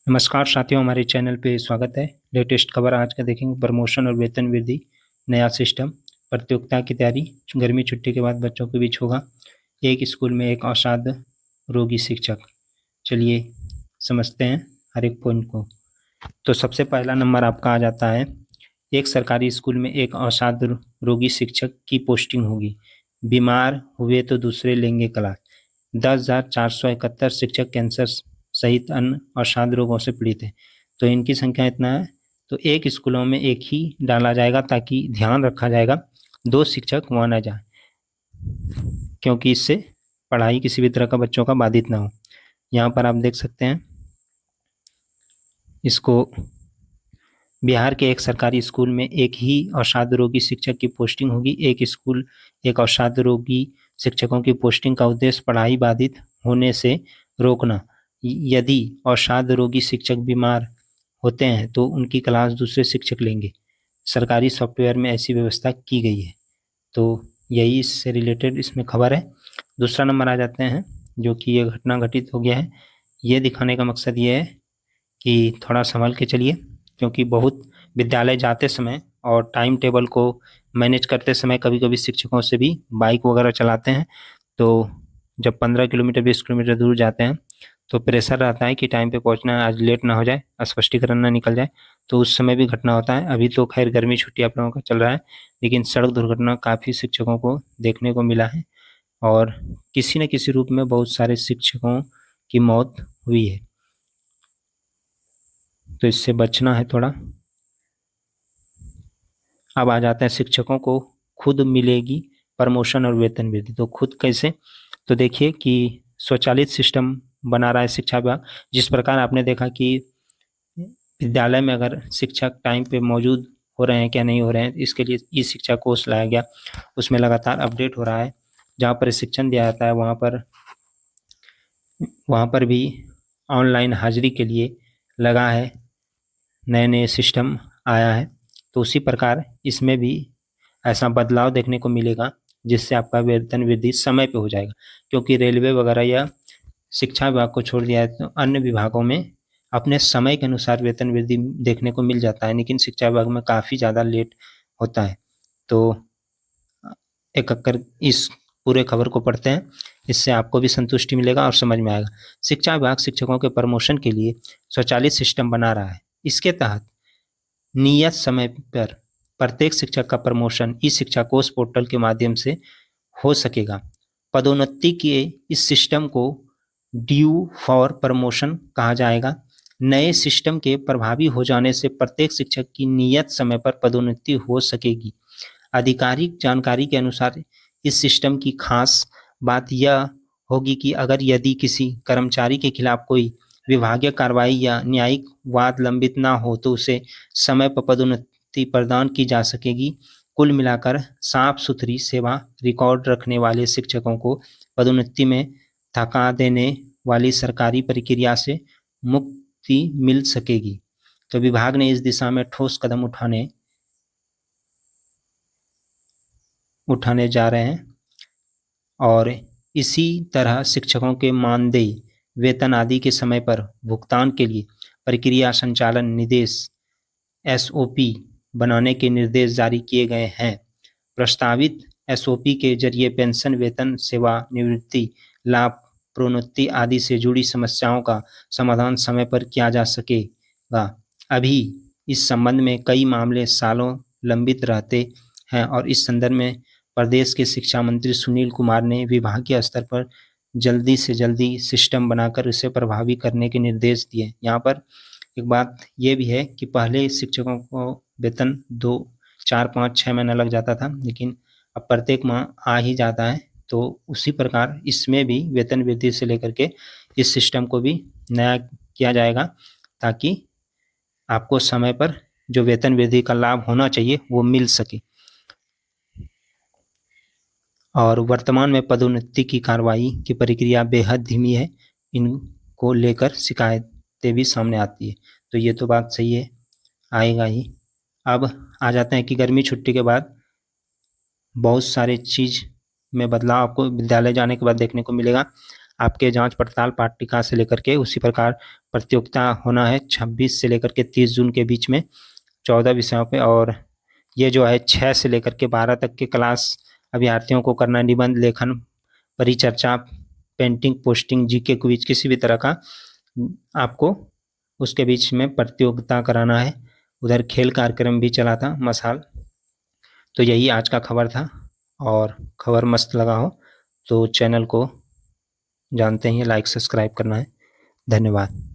नमस्कार साथियों, हमारे चैनल पे स्वागत है। लेटेस्ट खबर आज का देखेंगे। प्रमोशन और वेतन वृद्धि, नया सिस्टम, प्रतियोगिता की तैयारी। गर्मी छुट्टी के बाद बच्चों के बीच होगा। एक स्कूल में एक अवसाद रोगी शिक्षक। चलिए समझते हैं हर एक पॉइंट को। तो सबसे पहला नंबर आपका आ जाता है, एक सरकारी स्कूल में एक अवसाद रोगी शिक्षक की पोस्टिंग होगी। बीमार हुए तो दूसरे लेंगे क्लास। 10,471 शिक्षक कैंसर सहित अन्य अवसाद रोगों से पीड़ित हैं। तो इनकी संख्या इतना है। तो एक स्कूलों में एक ही डाला जाएगा ताकि ध्यान रखा जाएगा 2 शिक्षक वहाँ न जाए, क्योंकि इससे पढ़ाई किसी भी तरह का बच्चों का बाधित ना हो। यहाँ पर आप देख सकते हैं इसको। बिहार के एक सरकारी स्कूल में एक ही अवसाद रोगी शिक्षक की पोस्टिंग होगी। एक अवसाद रोगी शिक्षकों की पोस्टिंग का उद्देश्य पढ़ाई बाधित होने से रोकना। यदि अवसाद रोगी शिक्षक बीमार होते हैं तो उनकी क्लास दूसरे शिक्षक लेंगे। सरकारी सॉफ्टवेयर में ऐसी व्यवस्था की गई है। तो यही इससे रिलेटेड इसमें खबर है। दूसरा नंबर आ जाते हैं, जो कि ये घटना घटित हो गया है। ये दिखाने का मकसद ये है कि थोड़ा संभल के चलिए, क्योंकि बहुत विद्यालय जाते समय और टाइम टेबल को मैनेज करते समय कभी कभी शिक्षकों से भी बाइक वगैरह चलाते हैं। तो जब 15 किलोमीटर 20 किलोमीटर दूर जाते हैं तो प्रेशर रहता है कि टाइम पे पहुंचना है, आज लेट ना हो जाए, स्पष्टीकरण ना निकल जाए। तो उस समय भी घटना होता है। अभी तो खैर गर्मी छुट्टी आप लोगों का चल रहा है, लेकिन सड़क दुर्घटना काफ़ी शिक्षकों को देखने को मिला है और किसी न किसी रूप में बहुत सारे शिक्षकों की मौत हुई है। तो इससे बचना है थोड़ा। अब आ जाते हैं शिक्षकों को खुद मिलेगी प्रमोशन और वेतन वृद्धि। तो खुद कैसे? तो देखिए कि स्वचालित सिस्टम बना रहा है शिक्षा विभाग। जिस प्रकार आपने देखा कि विद्यालय में अगर शिक्षक टाइम पे मौजूद हो रहे हैं क्या नहीं हो रहे हैं, इसके लिए ई शिक्षा कोर्स लाया गया। उसमें लगातार अपडेट हो रहा है। जहाँ प्रशिक्षण दिया जाता है वहाँ पर भी ऑनलाइन हाजिरी के लिए लगा है, नए नए सिस्टम आया है। तो उसी प्रकार इसमें भी ऐसा बदलाव देखने को मिलेगा, जिससे आपका वेतन वृद्धि समय पे हो जाएगा। क्योंकि रेलवे वगैरह या शिक्षा विभाग को छोड़ दिया है तो अन्य विभागों में अपने समय के अनुसार वेतन वृद्धि देखने को मिल जाता है, लेकिन शिक्षा विभाग में काफ़ी ज़्यादा लेट होता है। तो एक अक्कर इस पूरे खबर को पढ़ते हैं, इससे आपको भी संतुष्टि मिलेगा और समझ में आएगा। शिक्षा विभाग शिक्षकों के प्रमोशन के लिए स्वचालित सिस्टम बना रहा है। इसके तहत नियत समय पर प्रत्येक शिक्षक का प्रमोशन ई शिक्षा कोष पोर्टल के माध्यम से हो सकेगा। पदोन्नति के इस सिस्टम को ड्यू फॉर प्रमोशन कहा जाएगा। नए सिस्टम के प्रभावी हो जाने से प्रत्येक शिक्षक की नियत समय पर पदोन्नति हो सकेगी। आधिकारिक जानकारी के अनुसार इस सिस्टम की खास बात यह होगी कि यदि किसी कर्मचारी के खिलाफ कोई विभागीय कार्रवाई या न्यायिक वाद लंबित ना हो तो उसे समय पर पदोन्नति प्रदान की जा सकेगी। कुल मिलाकर साफ सुथरी सेवा रिकॉर्ड रखने वाले शिक्षकों को पदोन्नति में थका देने वाली सरकारी प्रक्रिया से मुक्ति मिल सकेगी। तो विभाग ने इस दिशा में ठोस कदम उठाने जा रहे हैं और इसी तरह शिक्षकों के मानदेय, वेतन आदि के समय पर भुगतान के लिए प्रक्रिया संचालन निर्देश एसओपी बनाने के निर्देश जारी किए गए हैं। प्रस्तावित एसओपी के जरिए पेंशन, वेतन, सेवानिवृत्ति लाभ, प्रोन्नति आदि से जुड़ी समस्याओं का समाधान समय पर किया जा सकेगा। अभी इस संबंध में कई मामले सालों लंबित रहते हैं और इस संदर्भ में प्रदेश के शिक्षा मंत्री सुनील कुमार ने विभागीय स्तर पर जल्दी से जल्दी सिस्टम बनाकर इसे प्रभावी करने के निर्देश दिए। यहाँ पर एक बात ये भी है कि पहले शिक्षकों को वेतन 2, 4, 5, 6 महीना लग जाता था, लेकिन अब प्रत्येक माह आ ही जाता है। तो उसी प्रकार इसमें भी वेतन वृद्धि से लेकर के इस सिस्टम को भी नया किया जाएगा, ताकि आपको समय पर जो वेतन वृद्धि का लाभ होना चाहिए वो मिल सके। और वर्तमान में पदोन्नति की कार्रवाई की प्रक्रिया बेहद धीमी है। इनको लेकर शिकायतें भी सामने आती है। तो ये तो बात सही है, आएगा ही। अब आ जाते हैं कि गर्मी छुट्टी के बाद बहुत सारे चीज़ में बदलाव आपको विद्यालय जाने के बाद देखने को मिलेगा। आपके जांच पड़ताल पाठ्यक्रम से लेकर के उसी प्रकार प्रतियोगिता होना है 26 से लेकर के 30 जून के बीच में 14 विषयों पे। और ये जो है 6 से लेकर के 12 तक के क्लास अभ्यर्थियों को करना, निबंध लेखन, परिचर्चा, पेंटिंग, पोस्टिंग, जीके क्विज, किसी भी तरह का आपको उसके बीच में प्रतियोगिता कराना है। उधर खेल कार्यक्रम भी चला था मसाल। तो यही आज का खबर था, और खबर मस्त लगा हो तो चैनल को जानते हैं लाइक सब्सक्राइब करना है। धन्यवाद।